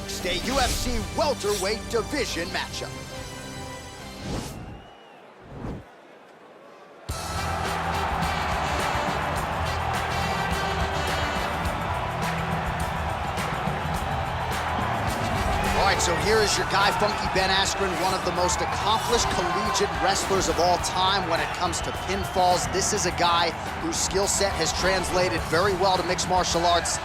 next, a UFC welterweight division matchup. All right, so here is your guy, Funky Ben Askren, one of the most accomplished collegiate wrestlers of all time when it comes to pinfalls. This is a guy whose skill set has translated very well to mixed martial arts,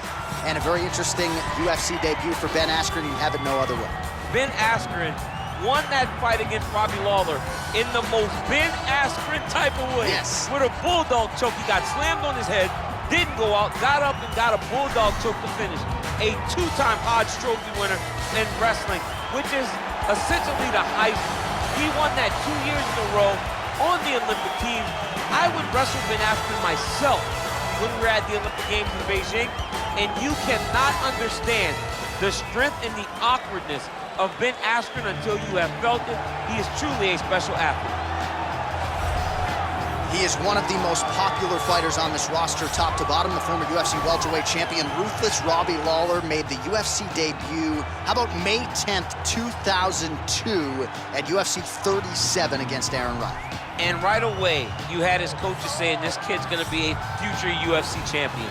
and a very interesting UFC debut for Ben Askren. You have it no other way. Ben Askren won that fight against Robbie Lawler in the most Ben Askren type of way. Yes. With a bulldog choke. He got slammed on his head, didn't go out, got up and got a bulldog choke to finish. A two-time Hodge Trophy winner in wrestling, which is essentially the heist. He won that 2 years in a row on the Olympic team. I would wrestle Ben Askren myself when we were at the Olympic Games in Beijing, and you cannot understand the strength and the awkwardness of Ben Askren until you have felt it. He is truly a special athlete. He is one of the most popular fighters on this roster, top to bottom. The former UFC welterweight champion, Ruthless Robbie Lawler, made the UFC debut, how about May 10th, 2002 at UFC 37 against Aaron Wright. And right away, you had his coaches saying this kid's gonna be a future UFC champion.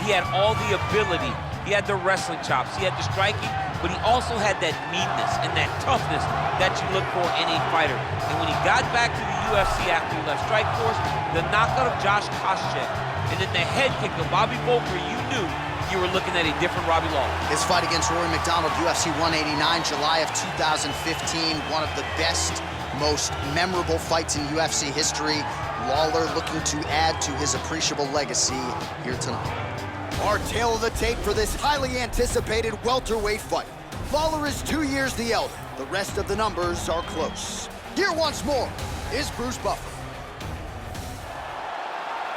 He had all the ability. He had the wrestling chops, he had the striking, but he also had that meanness and that toughness that you look for in a fighter. And when he got back to the UFC after he left Strikeforce, the knockout of Josh Koscheck, and then the head kick of Bobby Volker, you knew you were looking at a different Robbie Lawler. His fight against Rory McDonald, UFC 189, July of 2015, one of the best, most memorable fights in UFC history. Lawler looking to add to his appreciable legacy here tonight. Our tale of the tape for this highly anticipated welterweight fight. Lawler is 2 years the elder. The rest of the numbers are close. Here once more is Bruce Buffer.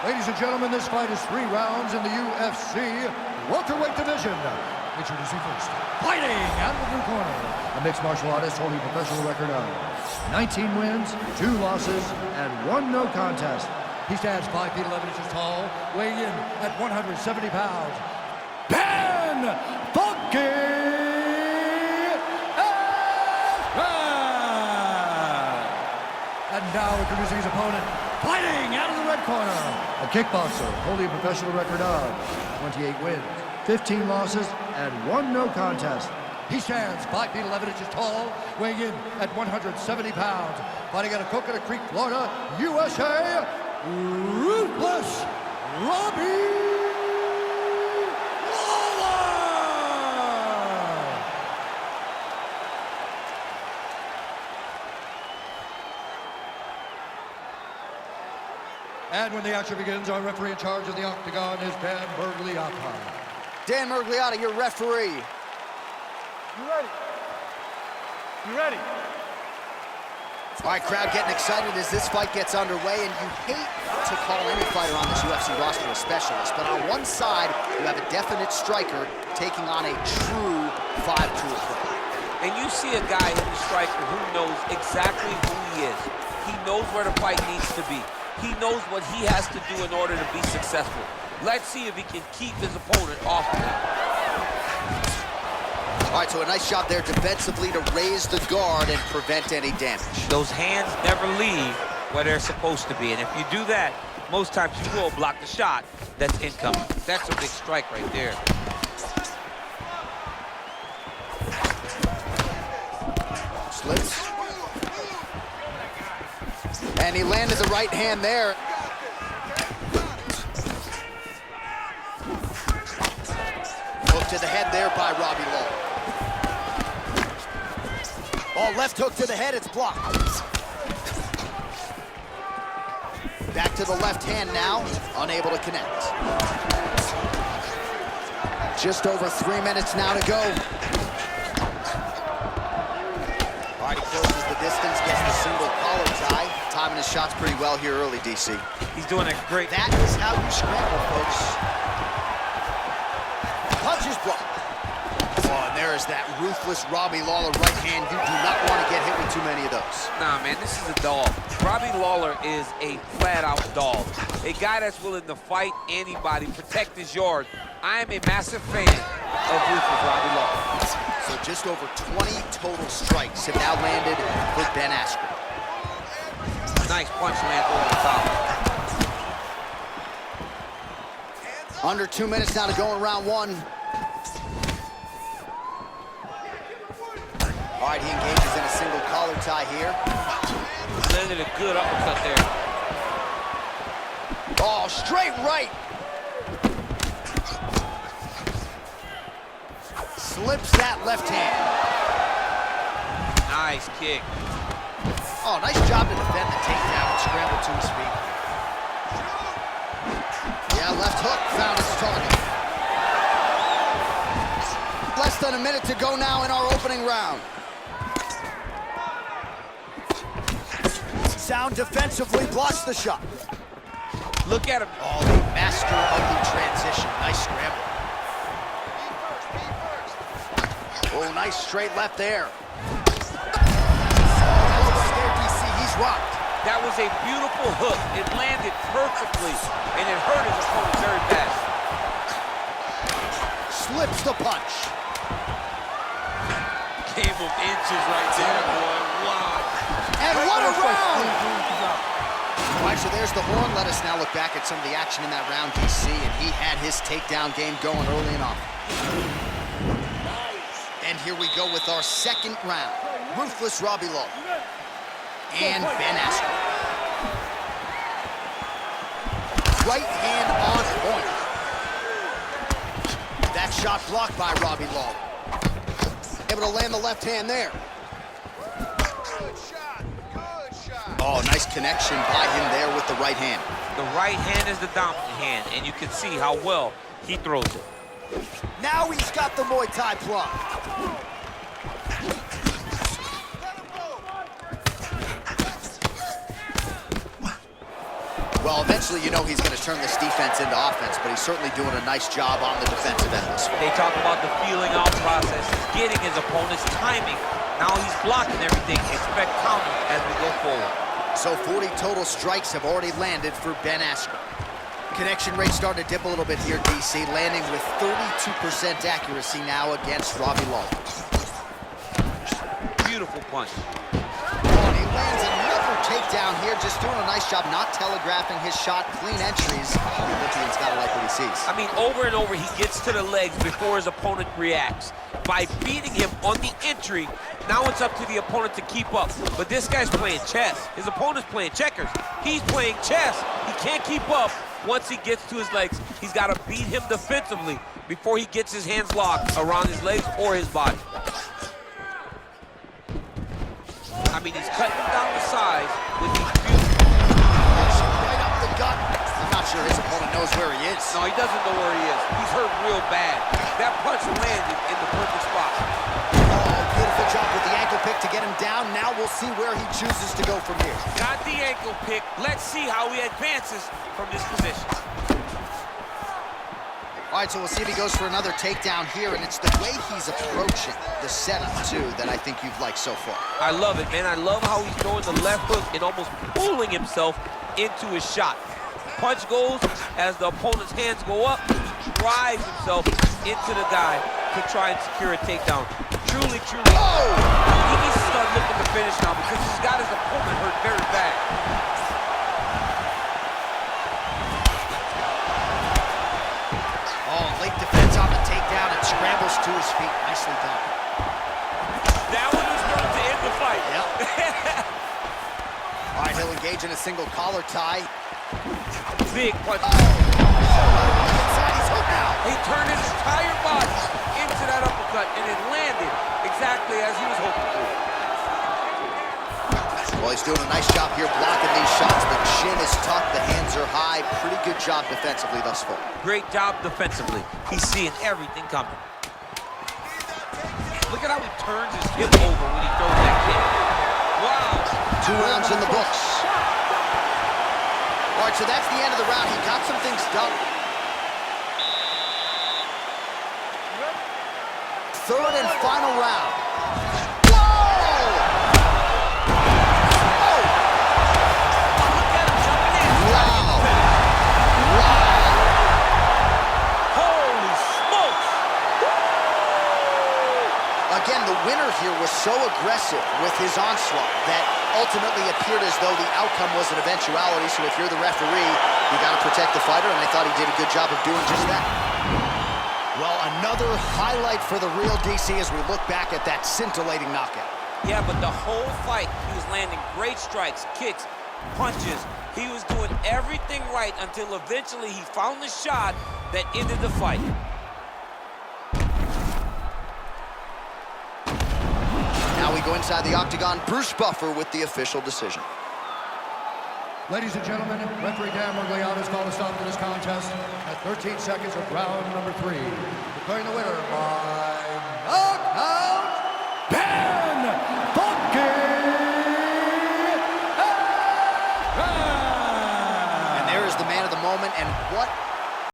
Ladies and gentlemen, this fight is 3 rounds in the UFC welterweight division. Introducing first, fighting out of the blue corner, a mixed martial artist holding a professional record of 19 wins, 2 losses, and 1 no contest. He stands 5 feet 11 inches tall, weighing in at 170 pounds. Ben Funky Askren! And now introducing his opponent, fighting out of the red corner, a kickboxer holding a professional record of 28 wins, 15 losses, and 1 no contest. He stands 5 feet 11 inches tall, weighing in at 170 pounds. Fighting out of Coconut Creek, Florida, USA, Ruthless Robbie Lawler! And when the action begins, our referee in charge of the octagon is Dan Mergliotta. Dan Mergliotta, your referee. You ready? You ready? All right, crowd getting excited as this fight gets underway, and you hate to call any fighter on this UFC roster a specialist, but on one side, you have a definite striker taking on a true 5-tool player. And you see a guy in the striker who knows exactly who he is. He knows where the fight needs to be. He knows what he has to do in order to be successful. Let's see if he can keep his opponent off of him. All right, so a nice job there defensively to raise the guard and prevent any damage. Those hands never leave where they're supposed to be, and if you do that, most times you will block the shot that's incoming. That's a big strike right there. Slips. And he landed the right hand there. Hook to the head there by Robbie Lawler. Oh, left hook to the head, it's blocked. Back to the left hand now, unable to connect. Just over 3 minutes now to go. All right, he closes the distance, gets the single collar tie. Timing his shots pretty well here early, DC. He's doing a great... That is how you scramble, folks. Punches blocked. Oh, and there is that ruthless Robbie Lawler right hand. You do not want to get hit with too many of those. Nah, man, this is a dog. Robbie Lawler is a flat-out dog. A guy that's willing to fight anybody, protect his yard. I am a massive fan of ruthless Robbie Lawler. So Just over 20 total strikes have now landed for Ben Askren. Nice punch lands over the top. Under 2 minutes now to go in round one. All right, he engages in a single collar tie here. Landed a good uppercut there. Oh, straight right. Slips that left hand. Nice kick. Oh, nice job to defend the takedown and scramble to his feet. Yeah, left hook found its target. Less than a minute to go now in our opening round. Sound defensively blocks the shot. Look at him. Oh, the master of the transition. Nice scramble. Oh, nice straight left there. He's rocked. That was a beautiful hook. It landed perfectly, and it hurt his opponent very bad. Slips the punch. Gave him inches right there, boy. Wow. And what a round! All right, so there's the horn. Let us now look back at some of the action in that round, DC, and he had his takedown game going early and often. And here we go with our second round. Ruthless Robbie Lawler and Ben Askren. Right hand on point. That shot blocked by Robbie Lawler. Able to land the left hand there. Good shot. Good shot. Oh, nice connection by him there with the right hand. The right hand is the dominant hand, and you can see how well he throws it. Now he's got the Muay Thai plug. Well, eventually, you know he's going to turn this defense into offense, but he's certainly doing a nice job on the defensive end this one. They talk about the feeling out process. He's getting his opponent's timing. Now he's blocking everything. Expect counter as we go forward. So 40 total strikes have already landed for Ben Askren. Connection rate starting to dip a little bit here, DC, landing with 32% accuracy now against Robbie Lawler. Beautiful punch. Oh, and he lands another takedown here, just doing a nice job not telegraphing his shot. Clean entries. The Olympian's got to like what he sees. I mean, over and over, he gets to the legs before his opponent reacts. By beating him on the entry, now it's up to the opponent to keep up. But this guy's playing chess. His opponent's playing checkers. He's playing chess. He can't keep up. Once he gets to his legs, he's got to beat him defensively before he gets his hands locked around his legs or his body. I mean, he's cutting down the size with these beautiful... Right up the gut. I'm not sure his opponent knows where he is. No, he doesn't know where he is. He's hurt real bad. That punch landed in the perfect spot. Oh, beautiful job with the ankle pick to get him down. Now we'll see where he chooses to go from here. Got the ankle pick. Let's see how he advances from this position. All right, so we'll see if he goes for another takedown here, and it's the way he's approaching the setup, too, that I think you've liked so far. I love it, man. I love how he's throwing the left hook and almost pulling himself into his shot. Punch goes as the opponent's hands go up, drives himself into the guy to try and secure a takedown. Truly, truly, he needs to start looking to finish now because he's got his opponent hurt very bad. Oh, late defense on the takedown and scrambles to his feet. Nicely done. That one was going to end the fight. Yep. All right, he'll engage in a single collar tie. Big punch. Inside, he's hooked now. He turned his entire body into that uppercut, and it landed exactly as he was hoping for. Well, he's doing a nice job here blocking these shots. The chin is tucked, the hands are high. Pretty good job defensively thus far. Great job defensively. He's seeing everything coming. Look at how he turns his hip over when he throws that kick. Wow. 2 rounds in the books. All right, so that's the end of the round. He got some things done. Third and final round. Again, the winner here was so aggressive with his onslaught that ultimately appeared as though the outcome was an eventuality. So if you're the referee, you got to protect the fighter, and I thought he did a good job of doing just that. Well, another highlight for the real DC as we look back at that scintillating knockout. Yeah, but the whole fight, he was landing great strikes, kicks, punches. He was doing everything right until eventually he found the shot that ended the fight. Now we go inside the octagon. Bruce Buffer with the official decision. Ladies and gentlemen, referee Dan Morgliano has called a stop to this contest at 13 seconds of round number 3. Declaring the winner by knockout, Ben Askren! And there is the man of the moment, and what